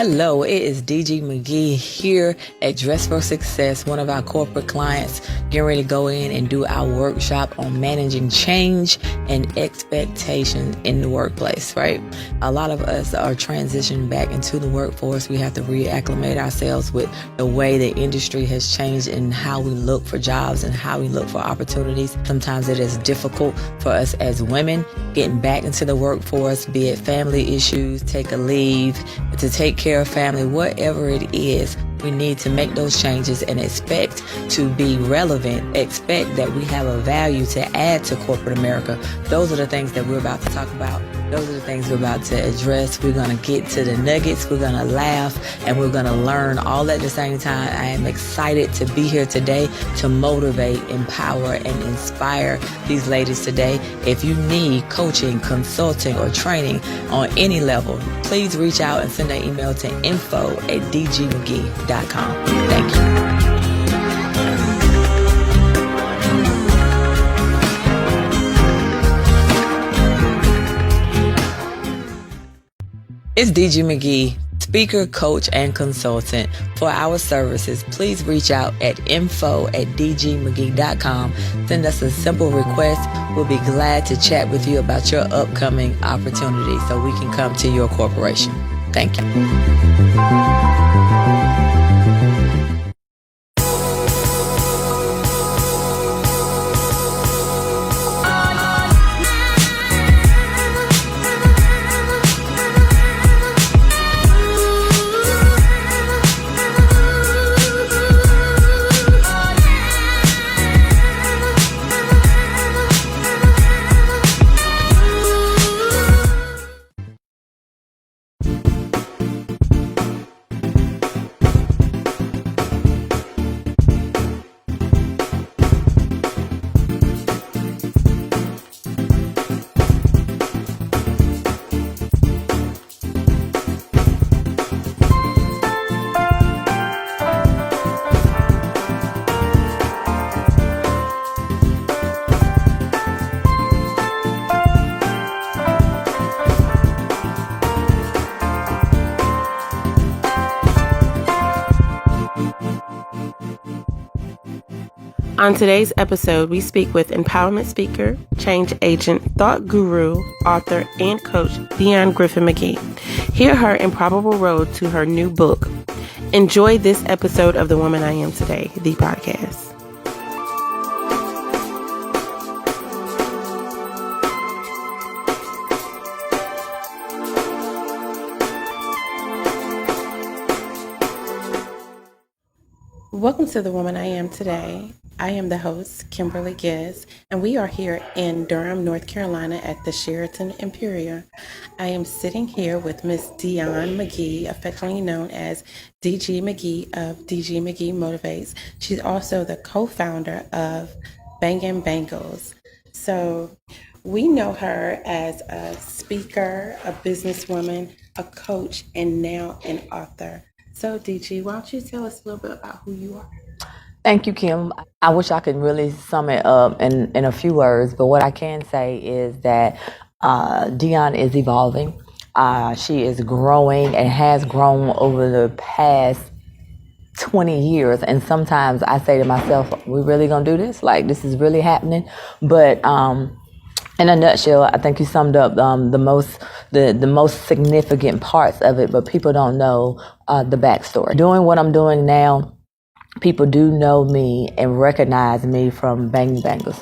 Hello, it is DG McGee here at Dress for Success, one of our corporate clients, getting ready to go in and do our workshop on managing change and expectations in the workplace, right? A lot of us are transitioning back into the workforce. We have to reacclimate ourselves with the way the industry has changed and how we look for jobs and how we look for opportunities. Sometimes it is difficult for us as women getting back into the workforce, be it family issues, take a leave, to take care of family, whatever it is. We need to make those changes and expect to be relevant, expect that we have a value to add to corporate America. Those are the things that we're about to talk about. Those are the things we're about to address. We're going to get to the nuggets. We're going to laugh and we're going to learn all at the same time. I am excited to be here today to motivate, empower, and inspire these ladies today. If you need coaching, consulting, or training on any level, please reach out and send an email to info@dgmcgee.com. Thank you. It's DG McGee, speaker, coach, and consultant. For our services, please reach out at info@dgmcgee.com. Send us a simple request. We'll be glad to chat with you about your upcoming opportunities so we can come to your corporation. Thank you. On today's episode, we speak with empowerment speaker, change agent, thought guru, author, and coach Dionne Griffin McGee. Hear her improbable road to her new book. Enjoy this episode of The Woman I Am Today, the podcast. Welcome to The Woman I Am Today. I am the host, Kimberly Giz, and we are here in Durham, North Carolina at the Sheraton Imperial. I am sitting here with Miss Dionne McGee, affectionately known as DG McGee of DG McGee Motivates. She's also the co-founder of Bangin' Bangles. So we know her as a speaker, a businesswoman, a coach, and now an author. So DG, why don't you tell us a little bit about who you are? Thank you, Kim. I wish I could really sum it up in a few words, but what I can say is that Dionne is evolving. She is growing and has grown over the past 20 years. And sometimes I say to myself, we really gonna do this? Like, this is really happening? But in a nutshell, I think you summed up the most significant parts of it, but people don't know the backstory. Doing what I'm doing now, people do know me and recognize me from Bangin' Bangles.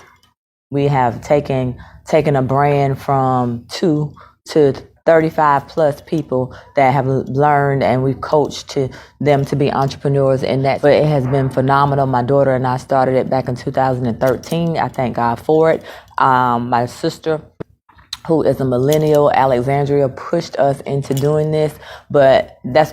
We have taken a brand from 2 to 35 plus people that have learned, and we've coached them to be entrepreneurs in that. But it has been phenomenal. My daughter and I started it back in 2013. I thank God for it. My sister, who is a millennial, Alexandria, pushed us into doing this, but that's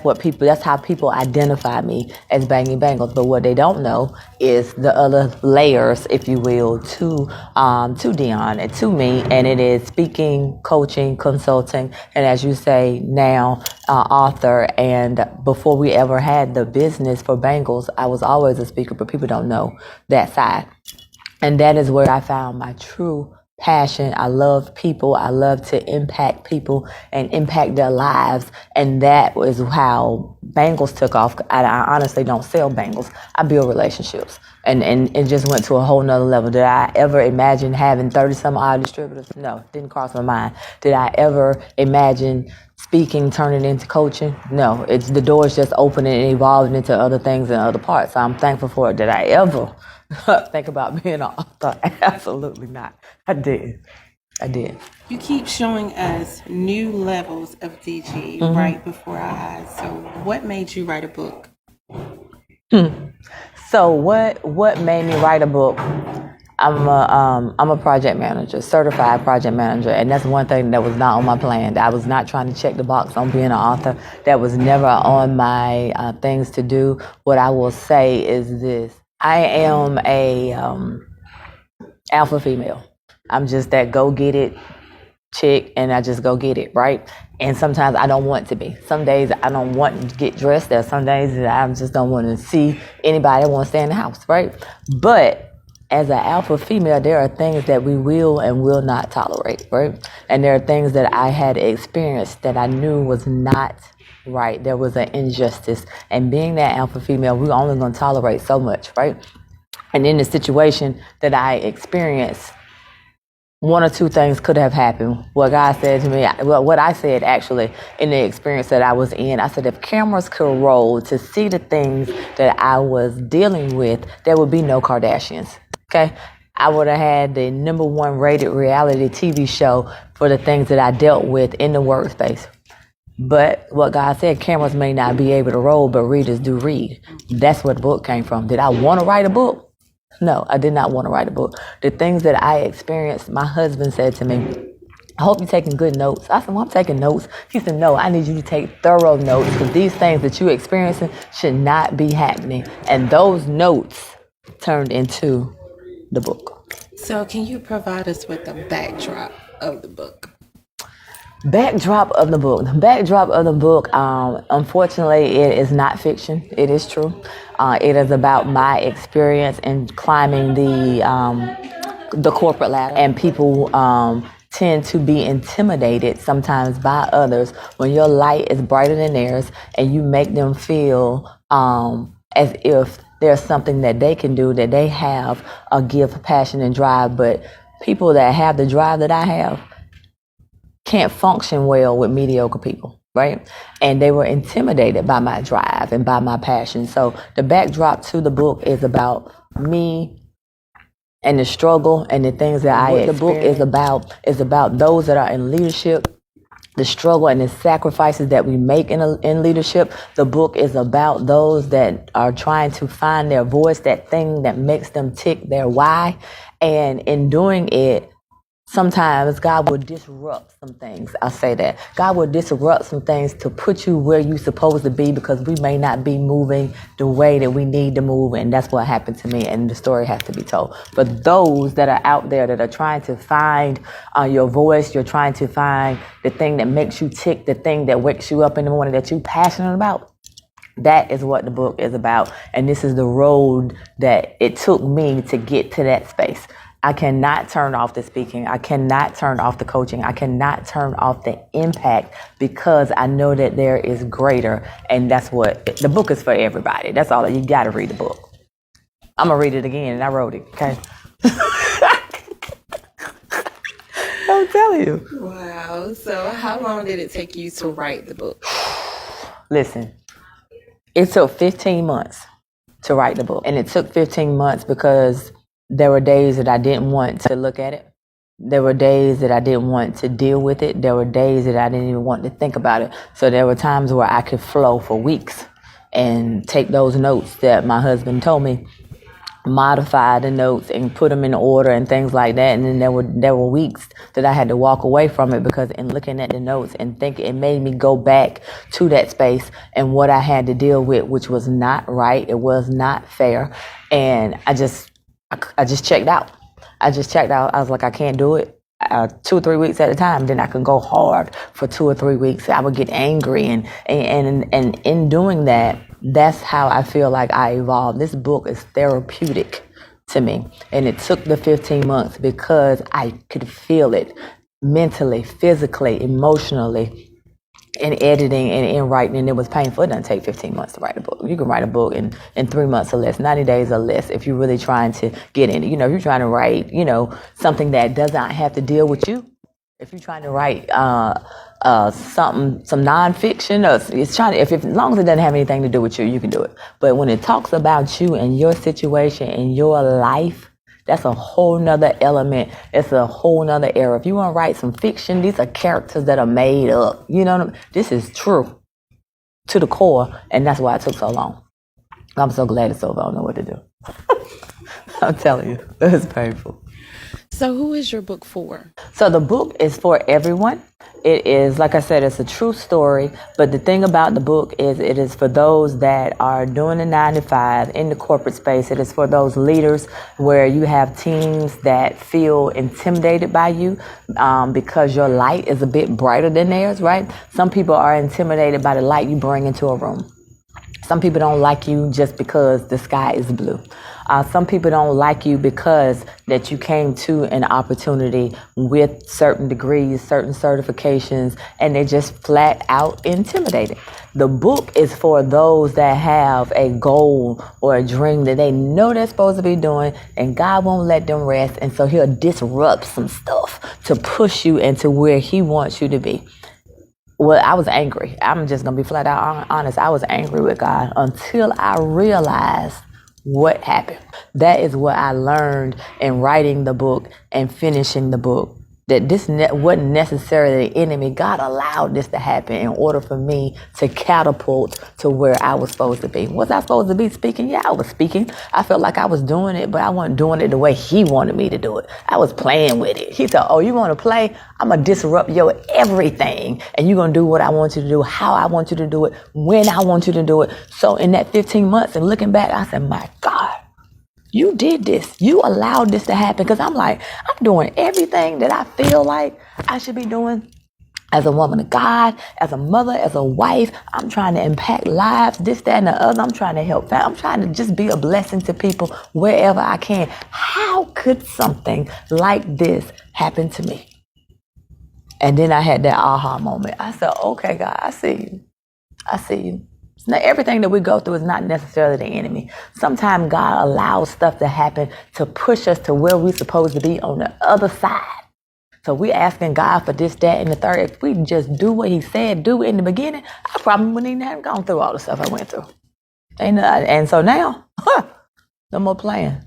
how people identify me as Bangin' Bangles. But what they don't know is the other layers, if you will, to Dionne and to me, and it is speaking, coaching, consulting, and as you say now, author. And before we ever had the business for Bangles, I was always a speaker, but people don't know that side. And that is where I found my true passion. I love people. I love to impact people and impact their lives. And that was how Bangles took off. I honestly don't sell bangles. I build relationships. And it just went to a whole nother level. Did I ever imagine having 30 some odd distributors? No, didn't cross my mind. Did I ever imagine speaking turning into coaching? No, it's the doors just opening and evolving into other things and other parts. So I'm thankful for it. Did I ever think about being an author? Absolutely not. I did. You keep showing us new levels of DG right before our eyes. So what made you write a book? So what made me write a book? I'm a project manager, certified project manager, and that's one thing that was not on my plan. I was not trying to check the box on being an author. That was never on my things to do. What I will say is this: I am a alpha female. I'm just that go get it chick, and I just go get it, right? And sometimes I don't want to be. Some days I don't want to get dressed. There's some days that I just don't want to see anybody. I want to stay in the house, right? But as an alpha female, there are things that we will and will not tolerate, right? And there are things that I had experienced that I knew was not right. There was an injustice. And being that alpha female, we're only going to tolerate so much, right? And in the situation that I experienced, one or two things could have happened. What God said to me, well, what I said actually in the experience that I was in, I said, if cameras could roll to see the things that I was dealing with, there would be no Kardashians. Okay? I would have had the #1 rated reality TV show for the things that I dealt with in the workspace. But what God said, cameras may not be able to roll, but readers do read. That's where the book came from. Did I want to write a book? No, I did not want to write a book. The things that I experienced, my husband said to me, I hope you're taking good notes. I said, well, I'm taking notes. He said, no, I need you to take thorough notes because these things that you're experiencing should not be happening. And those notes turned into the book. So can you provide us with the backdrop of the book? Backdrop of the book. The backdrop of the book, unfortunately, it is not fiction. It is true. It is about my experience in climbing the corporate ladder, and people tend to be intimidated sometimes by others when your light is brighter than theirs, and you make them feel as if there's something that they can do, that they have a gift, passion, and drive. But people that have the drive that I have can't function well with mediocre people, right? And they were intimidated by my drive and by my passion. So the backdrop to the book is about me and the struggle and the things that I experienced. The book is about those that are in leadership, the struggle and the sacrifices that we make in leadership. The book is about those that are trying to find their voice, that thing that makes them tick, their why. And in doing it, sometimes God will disrupt some things. I say that. God will disrupt some things to put you where you're supposed to be, because we may not be moving the way that we need to move. And that's what happened to me. And the story has to be told. For those that are out there that are trying to find your voice, you're trying to find the thing that makes you tick, the thing that wakes you up in the morning that you're passionate about. That is what the book is about. And this is the road that it took me to get to that space. I cannot turn off the speaking. I cannot turn off the coaching. I cannot turn off the impact, because I know that there is greater. And that's what the book is for everybody. That's all. You got to read the book. I'm going to read it again, and I wrote it. Okay. I'm telling you. Wow. So how long did it take you to write the book? Listen, it took 15 months to write the book. And it took 15 months because there were days that I didn't want to look at it. There were days that I didn't want to deal with it. There were days that I didn't even want to think about it. So there were times where I could flow for weeks and take those notes that my husband told me, modify the notes and put them in order and things like that. And then there were weeks that I had to walk away from it, because in looking at the notes and thinking, it made me go back to that space and what I had to deal with, which was not right. It was not fair. And I just checked out. I was like, I can't do it 2 or 3 weeks at a time. Then I could go hard for 2 or 3 weeks. I would get angry. And in doing that, that's how I feel like I evolved. This book is therapeutic to me. And it took the 15 months because I could feel it mentally, physically, emotionally, in editing and in writing, and it was painful. It doesn't take 15 months to write a book. You can write a book in 3 months or less, 90 days or less, if you're really trying to get in it. If you're trying to write, something that does not have to deal with you. If you're trying to write some nonfiction, or as long as it doesn't have anything to do with you, you can do it. But when it talks about you and your situation and your life, that's a whole nother element. It's a whole nother era. If you want to write some fiction, these are characters that are made up. This is true to the core, and that's why it took so long. I'm so glad it's over. I don't know what to do. I'm telling you, it's painful. So who is your book for? So the book is for everyone. It is, like I said, it's a true story. But the thing about the book is it is for those that are doing the 9 to 5 in the corporate space. It is for those leaders where you have teams that feel intimidated by you because your light is a bit brighter than theirs, right? Some people are intimidated by the light you bring into a room. Some people don't like you just because the sky is blue. Some people don't like you because that you came to an opportunity with certain degrees, certain certifications, and they're just flat out intimidated. The book is for those that have a goal or a dream that they know they're supposed to be doing, and God won't let them rest, and so he'll disrupt some stuff to push you into where he wants you to be. Well, I was angry. I'm just going to be flat out honest. I was angry with God until I realized what happened. That is what I learned in writing the book and finishing the book. That this wasn't necessarily the enemy. God allowed this to happen in order for me to catapult to where I was supposed to be. Was I supposed to be speaking? Yeah, I was speaking. I felt like I was doing it, but I wasn't doing it the way he wanted me to do it. I was playing with it. He said, oh, you want to play? I'm going to disrupt your everything. And you're going to do what I want you to do, how I want you to do it, when I want you to do it. So in that 15 months and looking back, I said, my God. You did this. You allowed this to happen. Because I'm doing everything that I feel like I should be doing as a woman of God, as a mother, as a wife. I'm trying to impact lives, this, that, and the other. I'm trying to help. I'm trying to just be a blessing to people wherever I can. How could something like this happen to me? And then I had that aha moment. I said, okay, God, I see you. I see you. Now, everything that we go through is not necessarily the enemy. Sometimes God allows stuff to happen to push us to where we're supposed to be on the other side. So we're asking God for this, that, and the third. If we just do what he said do in the beginning, I probably wouldn't even have gone through all the stuff I went through. And so now, no more playing.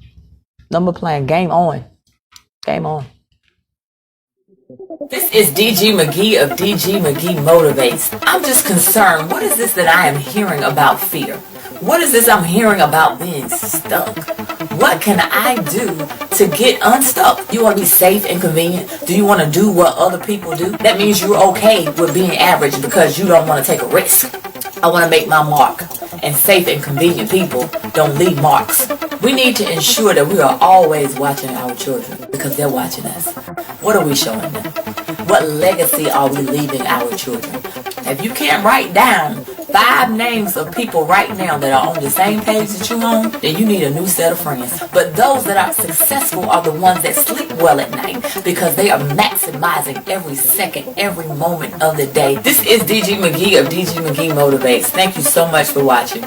No more playing. Game on. Game on. This is DG McGee of DG McGee Motivates. I'm just concerned. What is this that I am hearing about fear? What is this I'm hearing about being stuck? What can I do to get unstuck? You want to be safe and convenient? Do you want to do what other people do? That means you're okay with being average because you don't want to take a risk. I want to make my mark. And safe and convenient people don't leave marks. We need to ensure that we are always watching our children because they're watching us. What are we showing them? What legacy are we leaving our children? If you can't write down 5 names of people right now that are on the same page that you're on, then you need a new set of friends. But those that are successful are the ones that sleep well at night because they are maximizing every second, every moment of the day. This is DG McGee of DG McGee Motivates. Thank you so much for watching.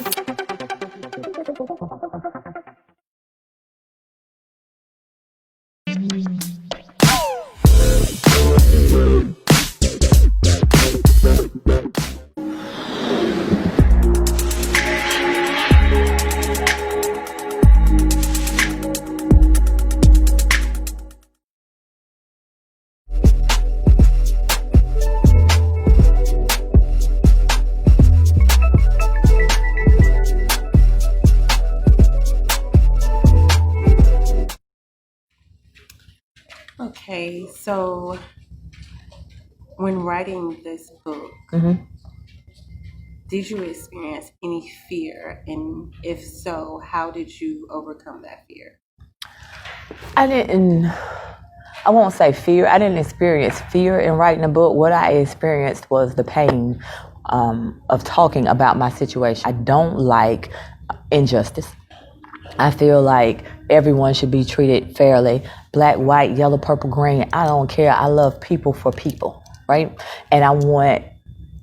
Okay, so when writing this book, did you experience any fear? And if so, how did you overcome that fear? I won't say fear. I didn't experience fear in writing a book. What I experienced was the pain of talking about my situation. I don't like injustice. I feel like everyone should be treated fairly. Black, white, yellow, purple, green. I don't care. I love people for people, right? And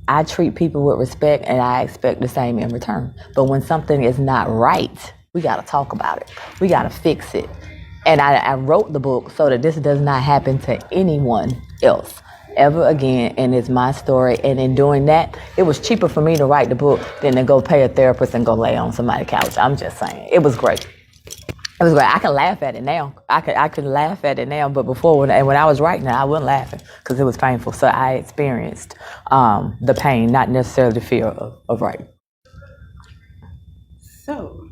I treat people with respect, and I expect the same in return. But when something is not right, we got to talk about it. We got to fix it. And I wrote the book so that this does not happen to anyone else ever again, and it's my story. And in doing that, it was cheaper for me to write the book than to go pay a therapist and go lay on somebody's couch. I'm just saying, it was great. It was great. I can laugh at it now. I could laugh at it now, but before when I was writing it, I wasn't laughing because it was painful. So I experienced the pain, not necessarily the fear of writing. So,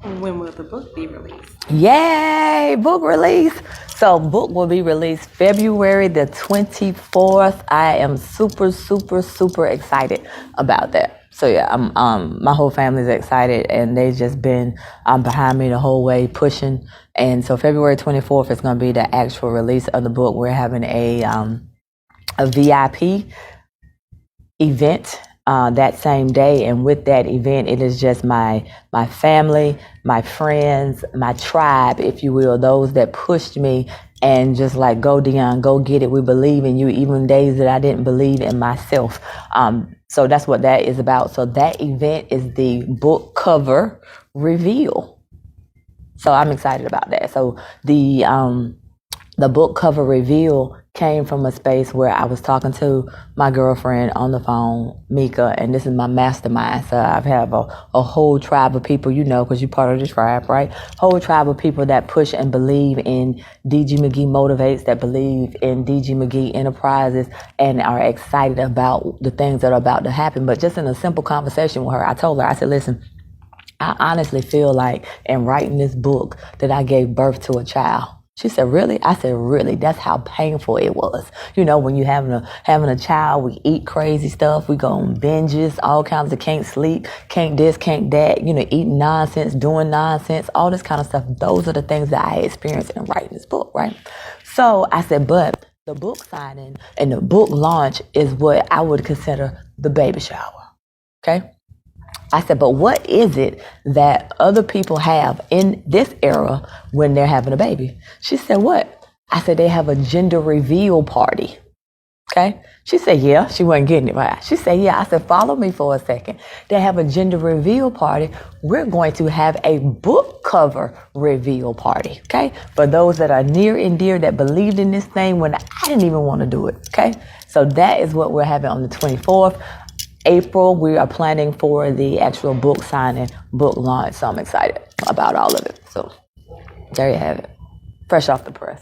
when will the book be released? Yay! Book release. So book will be released February the 24th. I am super, super, super excited about that. So yeah, my whole family's excited, and they've just been behind me the whole way pushing. And so February 24th is going to be the actual release of the book. We're having a VIP event that same day, and with that event, it is just my family, my friends, my tribe, if you will, those that pushed me and just like, go Dionne, go get it. We believe in you, even days that I didn't believe in myself. So that's what that is about. So that event is the book cover reveal. So I'm excited about that. So the book cover reveal came from a space where I was talking to my girlfriend on the phone, Mika, and this is my mastermind. So I have a whole tribe of people, you know, because you're part of the tribe, right? Whole tribe of people that push and believe in DG McGee Motivates, that believe in DG McGee Enterprises, and are excited about the things that are about to happen. But just in a simple conversation with her, I told her, I said, listen, I honestly feel like in writing this book that I gave birth to a child. She said, really? I said, really? That's how painful it was. You know, when you're having a child, we eat crazy stuff. We go on binges, all kinds of can't sleep, can't this, can't that, you know, eating nonsense, doing nonsense, all this kind of stuff. Those are the things that I experienced in writing this book, right? So I said, but the book signing and the book launch is what I would consider the baby shower, okay? I said, but what is it that other people have in this era when they're having a baby? She said, what? I said, they have a gender reveal party. Okay? She said, yeah. She wasn't getting it right. She said, yeah. I said, follow me for a second. They have a gender reveal party. We're going to have a book cover reveal party. Okay? For those that are near and dear that believed in this thing when I didn't even want to do it. Okay? So that is what we're having on the 24th. April, we are planning for the actual book signing, book launch. So I'm excited about all of it. So there you have it. Fresh off the press.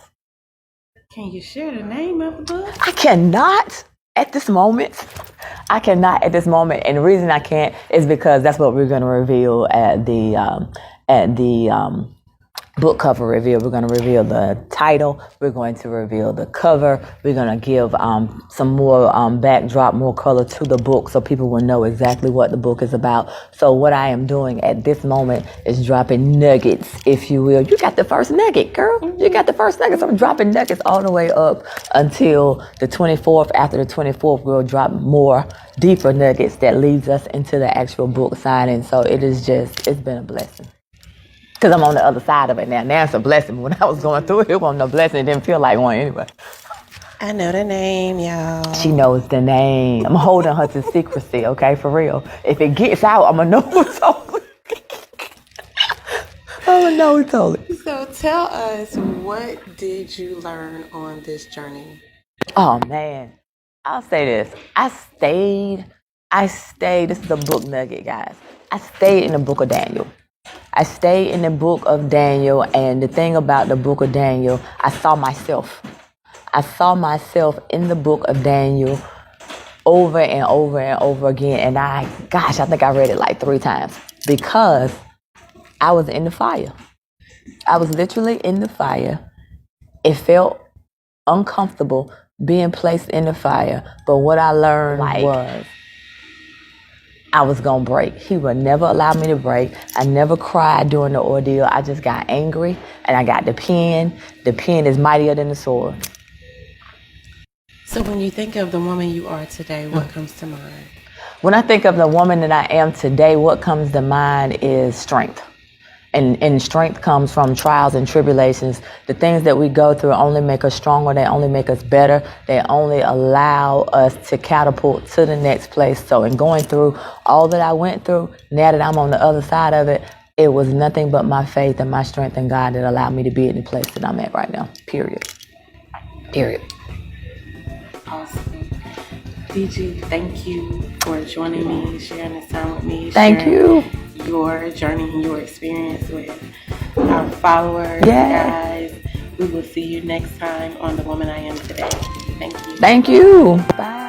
Can you share the name of the book? I cannot at this moment. And the reason I can't is because that's what we're going to reveal at the book cover reveal. We're going to reveal the title. We're going to reveal the cover. We're going to give some more backdrop, more color to the book so people will know exactly what the book is about. So what I am doing at this moment is dropping nuggets, if you will. You got the first nugget, girl. You got the first nugget. So I'm dropping nuggets all the way up until the 24th. After the 24th, we'll drop more deeper nuggets that leads us into the actual book signing. So it's been a blessing. Because I'm on the other side of it now. Now it's a blessing. When I was going through it, it wasn't a blessing. It didn't feel like one anyway. I know the name, y'all. She knows the name. I'm holding her to secrecy, okay? For real. If it gets out, I'm going to know who told it. I'm going to know who told it. So tell us, what did you learn on this journey? Oh, man. I'll say this. I stayed. This is a book nugget, guys. I stayed in the book of Daniel. I stayed in the book of Daniel, and the thing about the book of Daniel, I saw myself. I saw myself in the book of Daniel over and over and over again, and I think I read it like 3 times because I was in the fire. I was literally in the fire. It felt uncomfortable being placed in the fire, but what I learned was I was going to break. He would never allow me to break. I never cried during the ordeal. I just got angry, and I got the pen. The pen is mightier than the sword. So when you think of the woman you are today, what comes to mind? When I think of the woman that I am today, what comes to mind is strength. And strength comes from trials and tribulations. The things that we go through only make us stronger. They only make us better. They only allow us to catapult to the next place. So in going through all that I went through, now that I'm on the other side of it, it was nothing but my faith and my strength in God that allowed me to be in the place that I'm at right now. Period. Awesome. DG, thank you for joining me, sharing this time with me. Thank you. Your journey and your experience with our followers, Yes. guys. We will see you next time on The Woman I Am Today. Thank you. Thank you. Bye.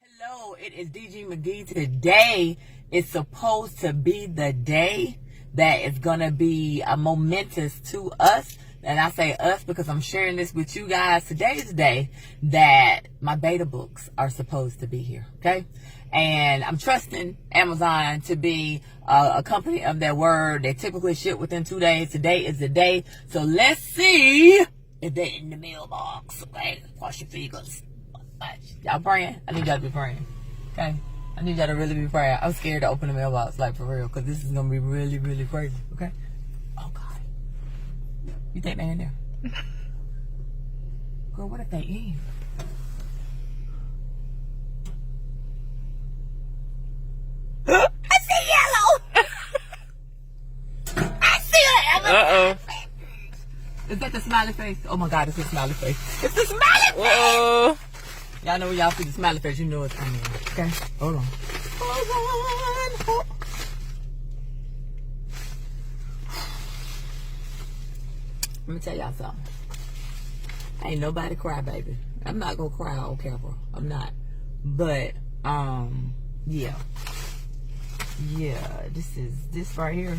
Hello, it is DG McGee. Today is supposed to be the day that is going to be momentous to us. And I say us because I'm sharing this with you guys. Today is the day that my beta books are supposed to be here, okay? And I'm trusting Amazon to be a company of their word. They typically ship within 2 days. Today is the day. So let's see if they're in the mailbox, okay? Cross your fingers. Y'all praying? I need y'all to be praying, okay? I need y'all to really be praying. I'm scared to open the mailbox, like, for real, because this is going to be really, really crazy, okay? Oh, God. You think they in there? Girl, what if they in? I see yellow! I see it! Uh-oh. Is that the smiley face? Oh, my God, it's the smiley face. It's the smiley face! Uh-oh. Y'all know when y'all see the smiley face, you know it's coming. Okay? Hold on. Hold on. Let me tell y'all something. Ain't nobody cry, baby. I'm not gonna cry on camera. I'm not. But, yeah. Yeah, this right here.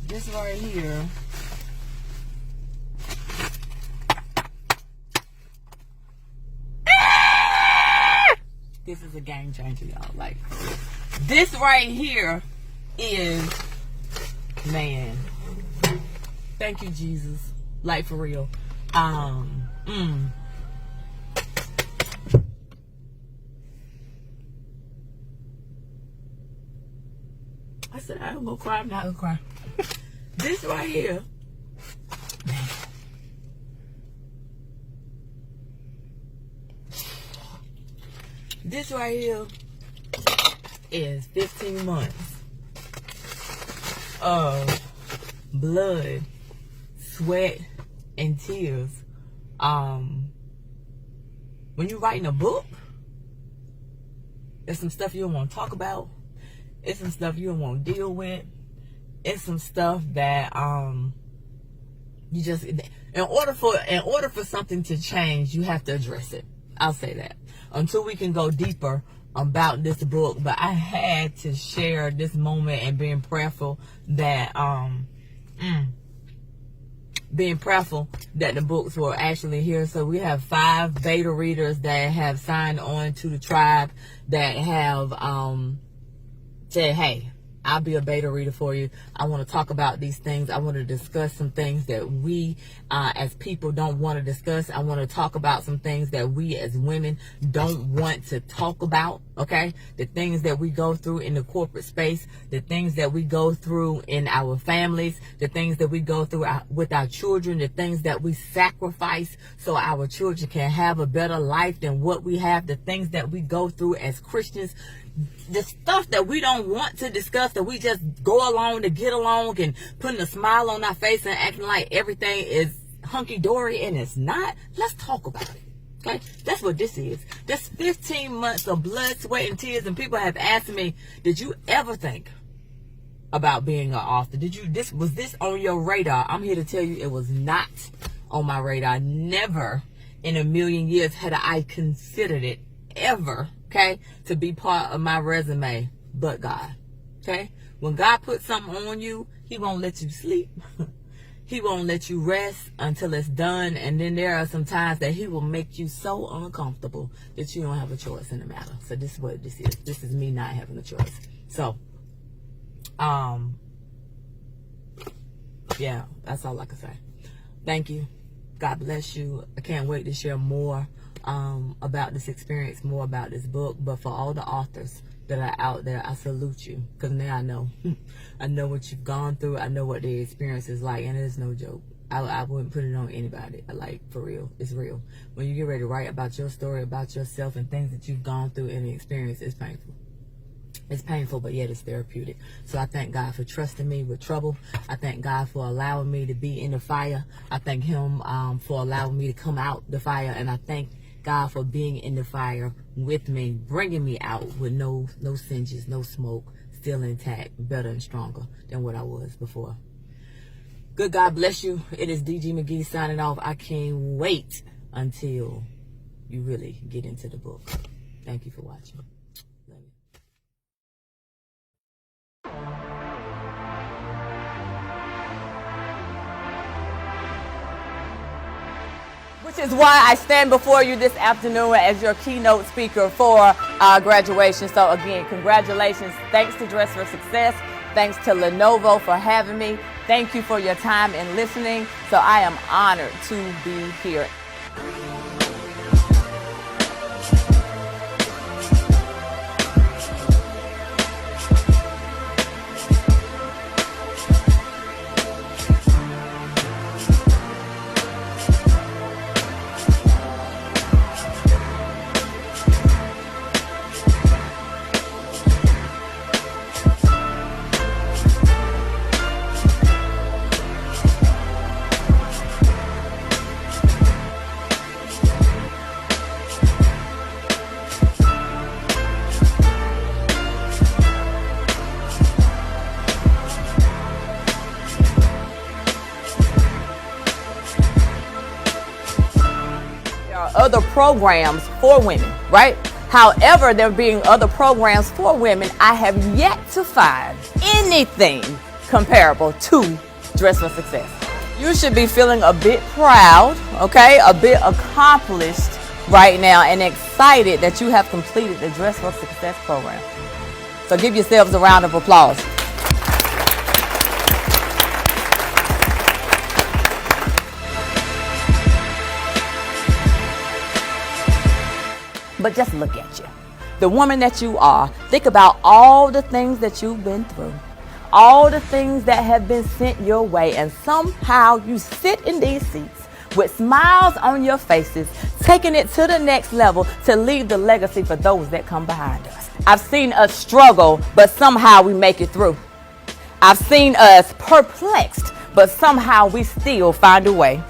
This right here. This is a game changer, y'all. Like, this right here is, man, thank you, Jesus. Like, for real. I said, I don't gonna cry, I'm not gonna cry. This right here, man. This right here is 15 months of blood, sweat, and tears. When you're writing a book, there's some stuff you don't want to talk about. It's some stuff you don't want to deal with. It's some stuff that you just, in order for something to change, you have to address it. I'll say that. Until we can go deeper about this book, but I had to share this moment and being prayerful that the books were actually here. So we have 5 beta readers that have signed on to the tribe that have said, hey, I'll be a beta reader for you. I want to talk about these things. I want to discuss some things that we as people don't want to discuss. I want to talk about some things that we as women don't want to talk about, okay? The things that we go through in the corporate space, the things that we go through in our families, the things that we go through with our children, the things that we sacrifice so our children can have a better life than what we have, the things that we go through as Christians, the stuff that we don't want to discuss, that we just go along to get along and putting a smile on our face and acting like everything is hunky-dory, and it's not. Let's talk about it, okay? That's what this is. That's 15 months of blood, sweat, and tears, and people have asked me, did you ever think about being an author? Was this on your radar? I'm here to tell you it was not on my radar. Never in a million years had I considered it, ever, okay, to be part of my resume, but God, okay? When God puts something on you, he won't let you sleep. He won't let you rest until it's done. And then there are some times that he will make you so uncomfortable that you don't have a choice in the matter. So this is what this is. This is me not having a choice. So, yeah, that's all I can say. Thank you. God bless you. I can't wait to share more about this experience, more about this book. But for all the authors that are out there, I salute you, because now I know. I know what you've gone through. I know what the experience is like, and it's no joke. I wouldn't put it on anybody. Like, for real. It's real. When you get ready to write about your story, about yourself, and things that you've gone through and experience, it's painful. It's painful, but yet it's therapeutic. So I thank God for trusting me with trouble. I thank God for allowing me to be in the fire. I thank him for allowing me to come out the fire. And I thank God for being in the fire with me, bringing me out with no singes, no smoke, still intact, better and stronger than what I was before. Good God bless you. It is DG McGee signing off. I can't wait until you really get into the book. Thank you for watching. Love you. Which is why I stand before you this afternoon as your keynote speaker for graduation. So again, congratulations. Thanks to Dress for Success. Thanks to Lenovo for having me. Thank you for your time and listening. So I am honored to be here. Other programs for women, right? However, there being other programs for women, I have yet to find anything comparable to Dress for Success. You should be feeling a bit proud, okay? A bit accomplished right now and excited that you have completed the Dress for Success program. So give yourselves a round of applause. But just look at you, the woman that you are. Think about all the things that you've been through, all the things that have been sent your way, and somehow you sit in these seats with smiles on your faces, taking it to the next level to leave the legacy for those that come behind us. I've seen us struggle, but somehow we make it through. I've seen us perplexed, but somehow we still find a way.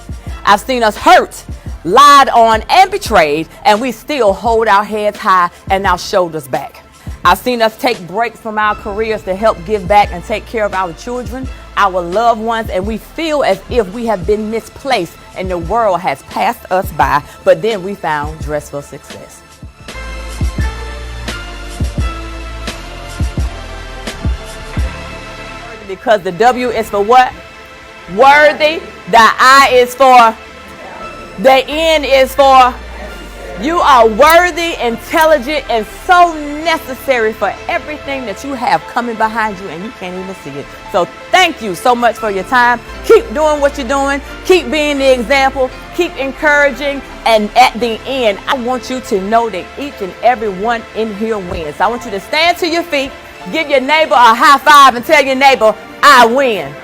I've seen us hurt, lied on, and betrayed, and we still hold our heads high and our shoulders back. I've seen us take breaks from our careers to help give back and take care of our children, our loved ones, and we feel as if we have been misplaced and the world has passed us by, but then we found Dress for Success. Because the W is for what? Worthy. The I is for, the N is for, you are worthy, intelligent, and so necessary for everything that you have coming behind you, and you can't even see it. So thank you so much for your time. Keep doing what you're doing. Keep being the example. Keep encouraging. And at the end, I want you to know that each and every one in here wins. I want you to stand to your feet, give your neighbor a high five, and tell your neighbor, I win.